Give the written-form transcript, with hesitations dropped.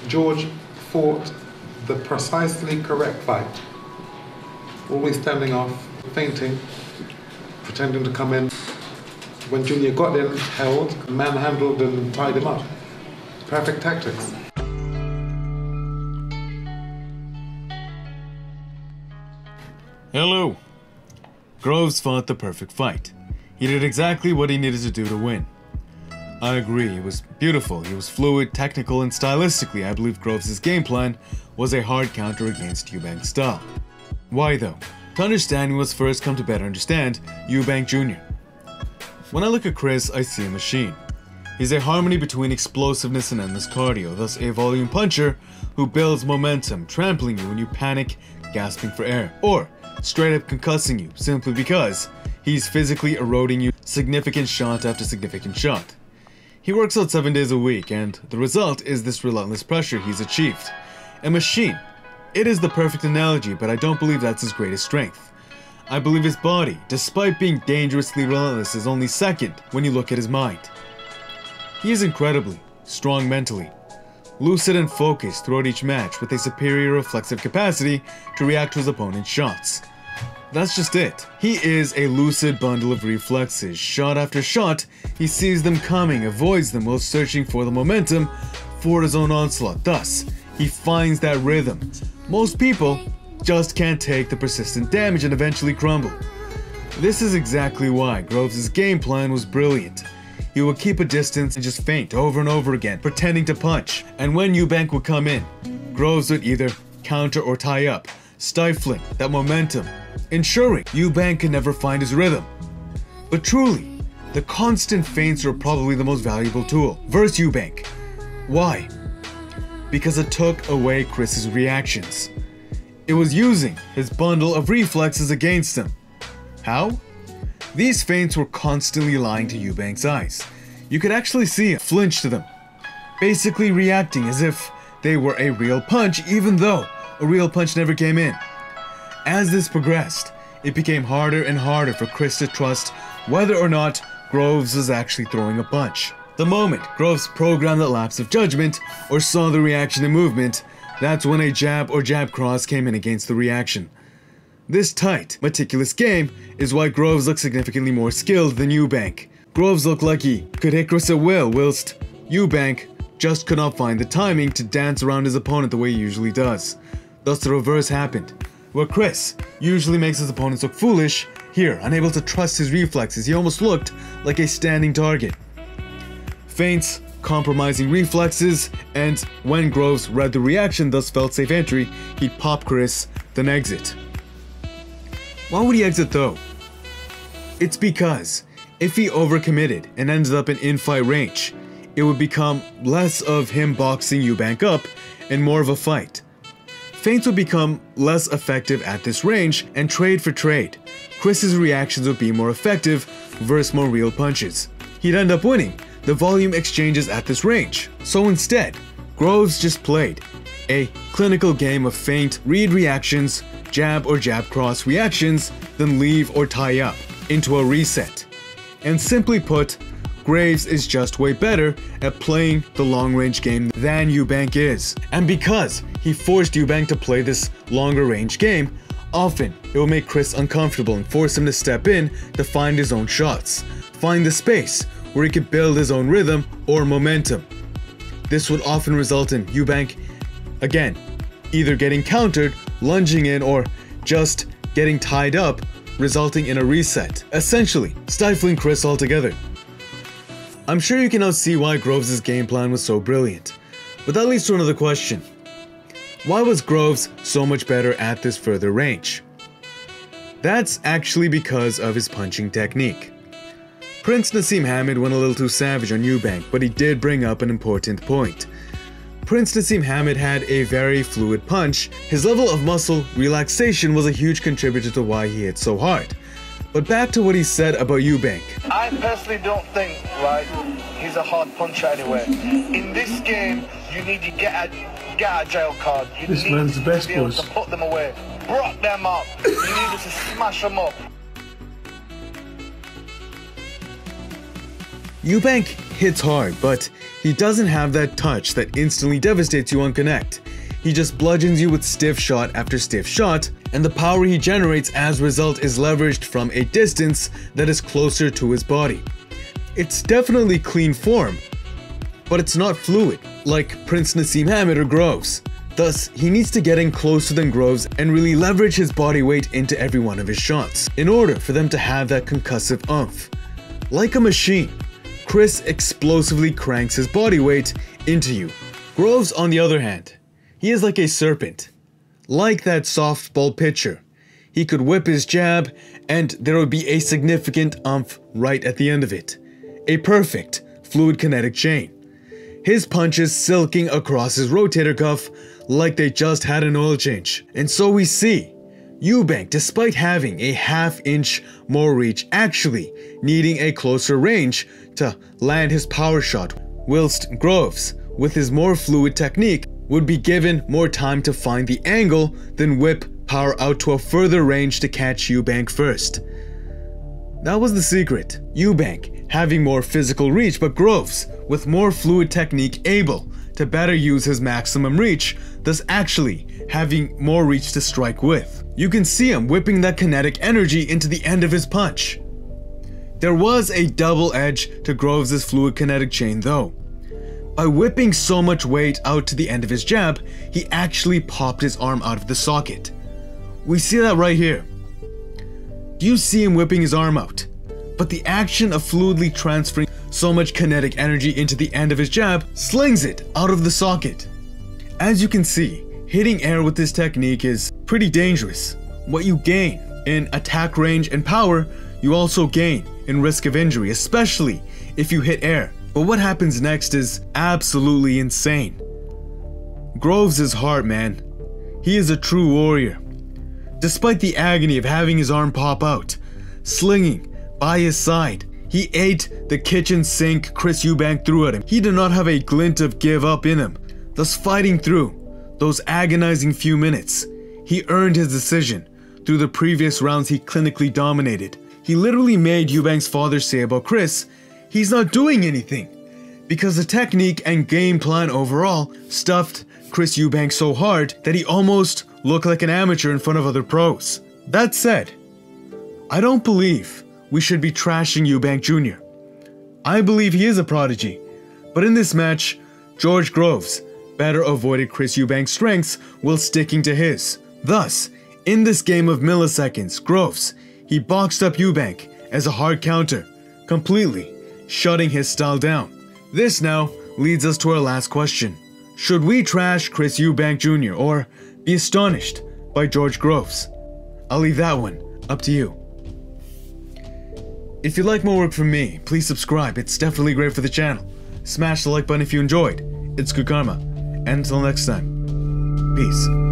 George fought the precisely correct fight. Always standing off, feinting, pretending to come in. When Junior got in, held, manhandled and tied him up. Perfect tactics. Hello. Groves fought the perfect fight. He did exactly what he needed to do to win. I agree, it was beautiful, he was fluid, technical, and stylistically I believe Groves' game plan was a hard counter against Eubank's style. Why though? To understand, we must first come to better understand Eubank Jr. When I look at Chris, I see a machine. He's a harmony between explosiveness and endless cardio, thus a volume puncher who builds momentum, trampling you when you panic, gasping for air, or straight up concussing you simply because he's physically eroding you significant shot after significant shot. He works out 7 days a week, and the result is this relentless pressure he's achieved. A machine. It is the perfect analogy, but I don't believe that's his greatest strength. I believe his body, despite being dangerously relentless, is only second when you look at his mind. He is incredibly strong mentally, lucid and focused throughout each match with a superior reflexive capacity to react to his opponent's shots. That's just it. He is a lucid bundle of reflexes. Shot after shot, he sees them coming, avoids them while searching for the momentum for his own onslaught. Thus, he finds that rhythm. Most people just can't take the persistent damage and eventually crumble. This is exactly why Groves' game plan was brilliant. He would keep a distance and just feint over and over again, pretending to punch. And when Eubank would come in, Groves would either counter or tie up, stifling that momentum, ensuring Eubank could never find his rhythm. But truly, the constant feints are probably the most valuable tool versus Eubank. Why? Because it took away Chris's reactions. It was using his bundle of reflexes against him. How? These feints were constantly lying to Eubank's eyes. You could actually see him flinch to them, basically reacting as if they were a real punch even though a real punch never came in. As this progressed, it became harder and harder for Chris to trust whether or not Groves was actually throwing a punch. The moment Groves programmed that lapse of judgment or saw the reaction and movement, that's when a jab or jab cross came in against the reaction. This tight, meticulous game is why Groves looked significantly more skilled than Eubank. Groves looked like he could hit Chris at will, whilst Eubank just could not find the timing to dance around his opponent the way he usually does. Thus the reverse happened. Where Chris usually makes his opponents look foolish, here, unable to trust his reflexes, he almost looked like a standing target. Feints, compromising reflexes, and when Groves read the reaction, thus felt safe entry, he'd pop Chris, then exit. Why would he exit though? It's because if he overcommitted and ended up in fight range, it would become less of him boxing Eubank up and more of a fight. Feints would become less effective at this range, and trade for trade, Chris's reactions would be more effective versus more real punches. He'd end up winning the volume exchanges at this range. So instead, Groves just played a clinical game of feint, read reactions, jab or jab cross reactions, then leave or tie up into a reset. And simply put, Groves is just way better at playing the long-range game than Eubank is. And because he forced Eubank to play this longer range game, often it will make Chris uncomfortable and force him to step in to find his own shots, find the space where he could build his own rhythm or momentum. This would often result in Eubank, again, either getting countered, lunging in, or just getting tied up, resulting in a reset, essentially stifling Chris altogether. I'm sure you can now see why Groves' game plan was so brilliant, but that leads to another question. Why was Groves so much better at this further range? That's actually because of his punching technique. Prince Naseem Hamed went a little too savage on Eubank, but he did bring up an important point. Prince Naseem Hamed had a very fluid punch. His level of muscle relaxation was a huge contributor to why he hit so hard. But back to what he said about Eubank. I personally don't think, right, he's a hard puncher anyway. In this game, you need to get a jail card. This man's the best, be able boys. to put them away, block them up. You need to smash them up. Eubank hits hard, but He doesn't have that touch that instantly devastates you on connect. He just bludgeons you with stiff shot after stiff shot, and the power he generates as a result is leveraged from a distance that is closer to his body. It's definitely clean form, but it's not fluid, like Prince Naseem Hamed or Groves. Thus, he needs to get in closer than Groves and really leverage his body weight into every one of his shots, in order for them to have that concussive oomph. Like a machine, Chris explosively cranks his body weight into you. Groves, on the other hand, he is like a serpent. Like that softball pitcher, he could whip his jab and there would be a significant oomph right at the end of it. A perfect, fluid kinetic chain. His punches silking across his rotator cuff like they just had an oil change. And so we see Eubank, despite having a half-inch more reach, actually needing a closer range to land his power shot, whilst Groves, with his more fluid technique, would be given more time to find the angle than whip power out to a further range to catch Eubank first. That was the secret. Eubank having more physical reach, but Groves with more fluid technique able to better use his maximum reach, thus actually having more reach to strike with. You can see him whipping that kinetic energy into the end of his punch. There was a double edge to Groves' fluid kinetic chain though. By whipping so much weight out to the end of his jab, he actually popped his arm out of the socket. We see that right here. You see him whipping his arm out, but the action of fluidly transferring so much kinetic energy into the end of his jab slings it out of the socket. As you can see, hitting air with this technique is pretty dangerous. What you gain in attack range and power, you also gain in risk of injury, especially if you hit air. But what happens next is absolutely insane. Groves is hard, man. He is a true warrior. Despite the agony of having his arm pop out, slinging by his side, he ate the kitchen sink Chris Eubank threw at him. He did not have a glint of give up in him, thus fighting through those agonizing few minutes. He earned his decision through the previous rounds he clinically dominated. He literally made Eubank's father say about Chris, he's not doing anything, because the technique and game plan overall stuffed Chris Eubank so hard that he almost looked like an amateur in front of other pros. That said, I don't believe we should be trashing Eubank Jr. I believe he is a prodigy, but in this match, George Groves better avoided Chris Eubank's strengths while sticking to his. Thus, in this game of milliseconds, Groves, he boxed up Eubank as a hard counter, completely shutting his style down. This now leads us to our last question. Should we trash Chris Eubank Jr. or be astonished by George Groves? I'll leave that one up to you. If you like more work from me, please subscribe, it's definitely great for the channel. Smash the like button if you enjoyed, it's good karma. And until next time, peace.